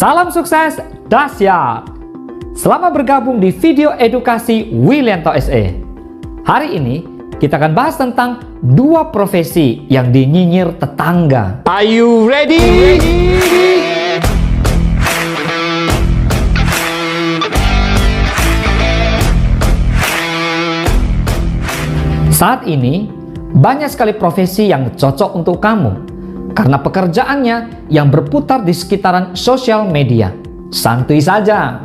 Salam sukses dahsyat. Selamat bergabung di video edukasi Willianto SE. Hari ini kita akan bahas tentang dua profesi yang dinyinyir tetangga. Are you ready? Saat ini banyak sekali profesi yang cocok untuk kamu karena pekerjaannya yang berputar di sekitaran sosial media. Santuy saja.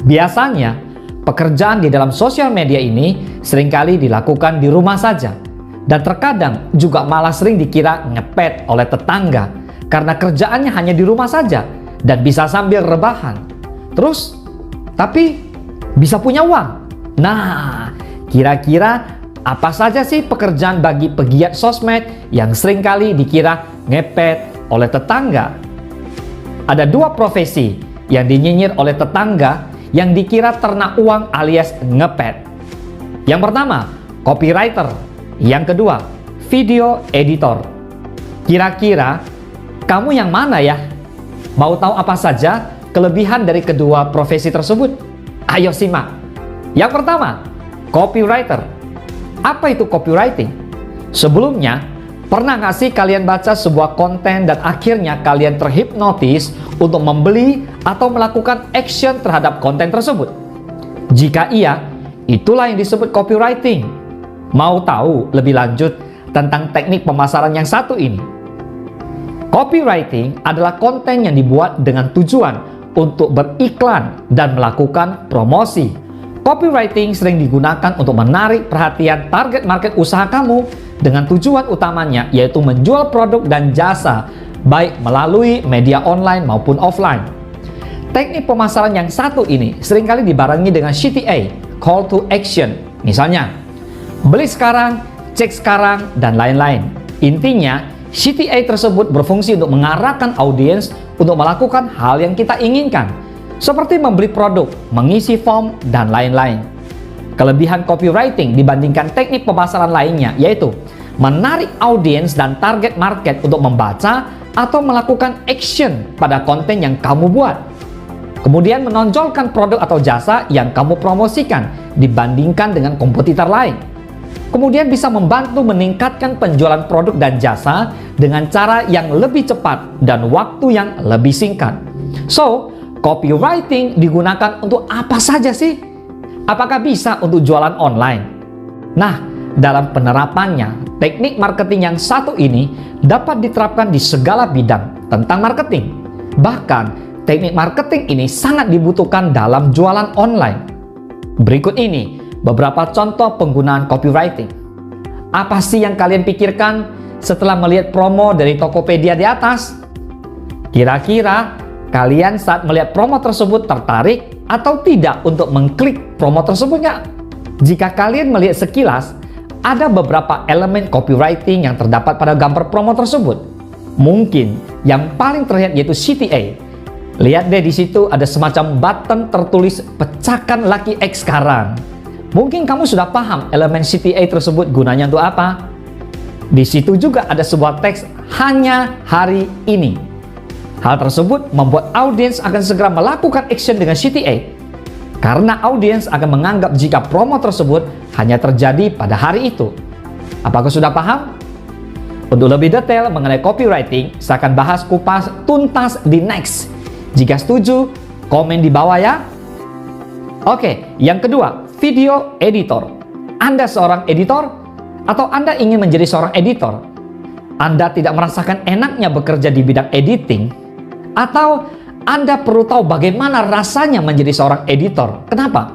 Biasanya, pekerjaan di dalam sosial media ini seringkali dilakukan di rumah saja. Dan terkadang juga malah sering dikira ngepet oleh tetangga karena kerjaannya hanya di rumah saja dan bisa sambil rebahan. Terus, tapi bisa punya uang. Nah, kira-kira apa saja sih pekerjaan bagi pegiat sosmed yang seringkali dikira ngepet oleh tetangga? Ada dua profesi yang dinyinyir oleh tetangga yang dikira ternak uang alias ngepet. Yang pertama, copywriter. Yang kedua, video editor. Kira-kira kamu yang mana ya? Mau tahu apa saja kelebihan dari kedua profesi tersebut? Ayo simak. Yang pertama, copywriter. Apa itu copywriting? Sebelumnya, pernah nggak sih kalian baca sebuah konten dan akhirnya kalian terhipnotis untuk membeli atau melakukan action terhadap konten tersebut? Jika iya, itulah yang disebut copywriting. Mau tahu lebih lanjut tentang teknik pemasaran yang satu ini? Copywriting adalah konten yang dibuat dengan tujuan untuk beriklan dan melakukan promosi. Copywriting sering digunakan untuk menarik perhatian target market usaha kamu dengan tujuan utamanya yaitu menjual produk dan jasa baik melalui media online maupun offline. Teknik pemasaran yang satu ini seringkali dibarengi dengan CTA, call to action. Misalnya, beli sekarang, cek sekarang, dan lain-lain. Intinya, CTA tersebut berfungsi untuk mengarahkan audiens untuk melakukan hal yang kita inginkan, seperti membeli produk, mengisi form, dan lain-lain. Kelebihan copywriting dibandingkan teknik pemasaran lainnya yaitu menarik audiens dan target market untuk membaca atau melakukan action pada konten yang kamu buat. Kemudian menonjolkan produk atau jasa yang kamu promosikan dibandingkan dengan kompetitor lain. Kemudian bisa membantu meningkatkan penjualan produk dan jasa dengan cara yang lebih cepat dan waktu yang lebih singkat. So, copywriting digunakan untuk apa saja sih? Apakah bisa untuk jualan online? Nah, dalam penerapannya, teknik marketing yang satu ini dapat diterapkan di segala bidang tentang marketing. Bahkan, teknik marketing ini sangat dibutuhkan dalam jualan online. Berikut ini beberapa contoh penggunaan copywriting. Apa sih yang kalian pikirkan setelah melihat promo dari Tokopedia di atas? Kira-kira kalian saat melihat promo tersebut tertarik atau tidak untuk mengklik promo tersebut nggak? Jika kalian melihat sekilas, ada beberapa elemen copywriting yang terdapat pada gambar promo tersebut. Mungkin yang paling terlihat yaitu CTA. Lihat deh di situ ada semacam button tertulis pecahkan Lucky X sekarang. Mungkin kamu sudah paham elemen CTA tersebut gunanya untuk apa? Di situ juga ada sebuah teks hanya hari ini. Hal tersebut membuat audiens akan segera melakukan action dengan CTA karena audiens akan menganggap jika promo tersebut hanya terjadi pada hari itu. Apakah sudah paham? Untuk lebih detail mengenai copywriting, saya akan bahas kupas tuntas di next. Jika setuju, komen di bawah ya. Oke, yang kedua, video editor. Anda seorang editor atau Anda ingin menjadi seorang editor? Anda tidak merasakan enaknya bekerja di bidang editing? Atau Anda perlu tahu bagaimana rasanya menjadi seorang editor? Kenapa?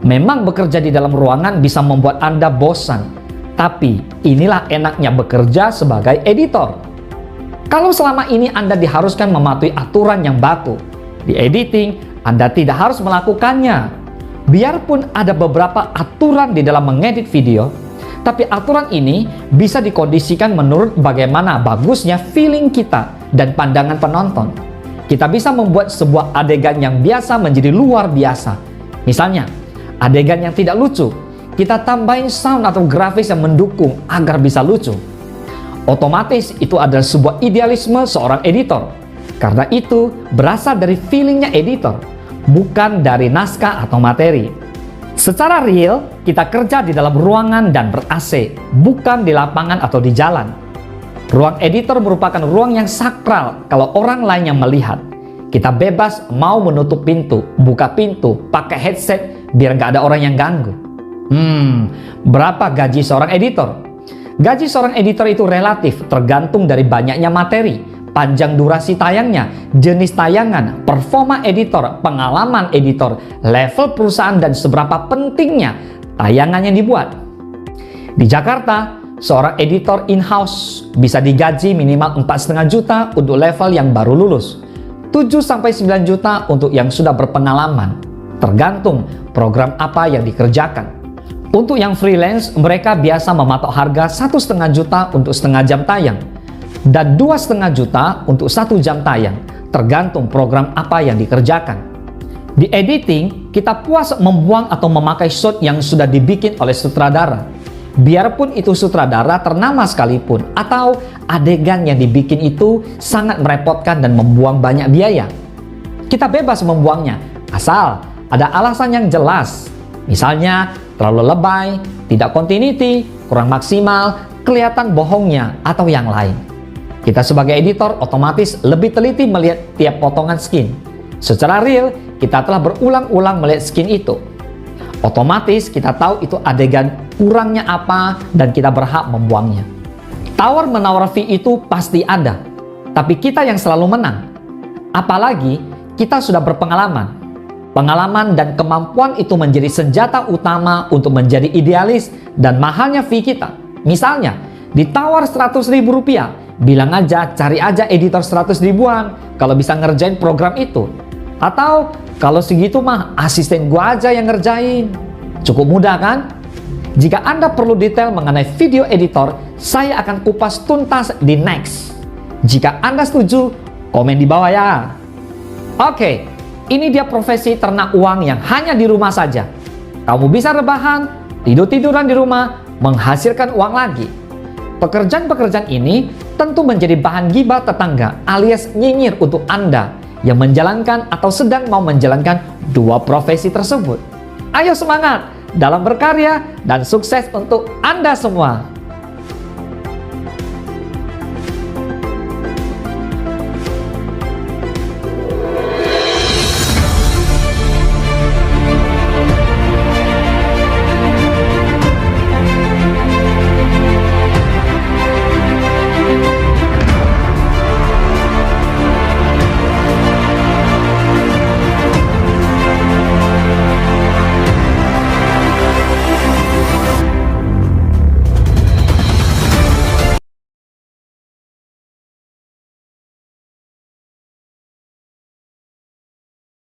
Memang bekerja di dalam ruangan bisa membuat Anda bosan. Tapi inilah enaknya bekerja sebagai editor. Kalau selama ini Anda diharuskan mematuhi aturan yang baku, di editing Anda tidak harus melakukannya. Biarpun ada beberapa aturan di dalam mengedit video, tapi aturan ini bisa dikondisikan menurut bagaimana bagusnya feeling kita dan pandangan penonton. Kita bisa membuat sebuah adegan yang biasa menjadi luar biasa. Misalnya, adegan yang tidak lucu, kita tambahin sound atau grafis yang mendukung agar bisa lucu. Otomatis itu adalah sebuah idealisme seorang editor. Karena itu berasal dari feelingnya editor, bukan dari naskah atau materi. Secara real, kita kerja di dalam ruangan dan ber-AC, bukan di lapangan atau di jalan. Ruang editor merupakan ruang yang sakral kalau orang lain yang melihat. Kita bebas mau menutup pintu, buka pintu, pakai headset biar nggak ada orang yang ganggu. Berapa gaji seorang editor? Gaji seorang editor itu relatif, tergantung dari banyaknya materi, panjang durasi tayangnya, jenis tayangan, performa editor, pengalaman editor, level perusahaan, dan seberapa pentingnya tayangan yang dibuat. Di Jakarta, seorang editor in-house bisa digaji minimal 4,5 juta untuk level yang baru lulus, 7-9 juta untuk yang sudah berpengalaman, tergantung program apa yang dikerjakan. Untuk yang freelance, mereka biasa mematok harga 1,5 juta untuk setengah jam tayang, dan 2,5 juta untuk 1 jam tayang, tergantung program apa yang dikerjakan. Di editing, kita puas membuang atau memakai shot yang sudah dibikin oleh sutradara, biarpun itu sutradara ternama sekalipun, atau adegan yang dibikin itu sangat merepotkan dan membuang banyak biaya. Kita bebas membuangnya, asal ada alasan yang jelas. Misalnya, terlalu lebay, tidak continuity, kurang maksimal, kelihatan bohongnya, atau yang lain. Kita sebagai editor otomatis lebih teliti melihat tiap potongan skin. Secara real, kita telah berulang-ulang melihat skin itu. Otomatis kita tahu itu adegan kurangnya apa dan kita berhak membuangnya. Tawar-menawar fee itu pasti ada, tapi kita yang selalu menang. Apalagi kita sudah berpengalaman. Pengalaman dan kemampuan itu menjadi senjata utama untuk menjadi idealis dan mahalnya fee kita. Misalnya, ditawar 100 ribu rupiah, bilang aja cari aja editor 100 ribuan kalau bisa ngerjain program itu. Atau kalau segitu mah asisten gua aja yang ngerjain. Cukup mudah kan? Jika Anda perlu detail mengenai video editor, saya akan kupas tuntas di next. Jika Anda setuju, komen di bawah ya. Oke. Ini dia profesi ternak uang yang hanya di rumah saja. Kamu bisa rebahan, tidur-tiduran di rumah, menghasilkan uang lagi. Pekerjaan-pekerjaan ini tentu menjadi bahan gibah tetangga alias nyinyir untuk Anda yang menjalankan atau sedang mau menjalankan dua profesi tersebut. Ayo semangat dalam berkarya dan sukses untuk Anda semua.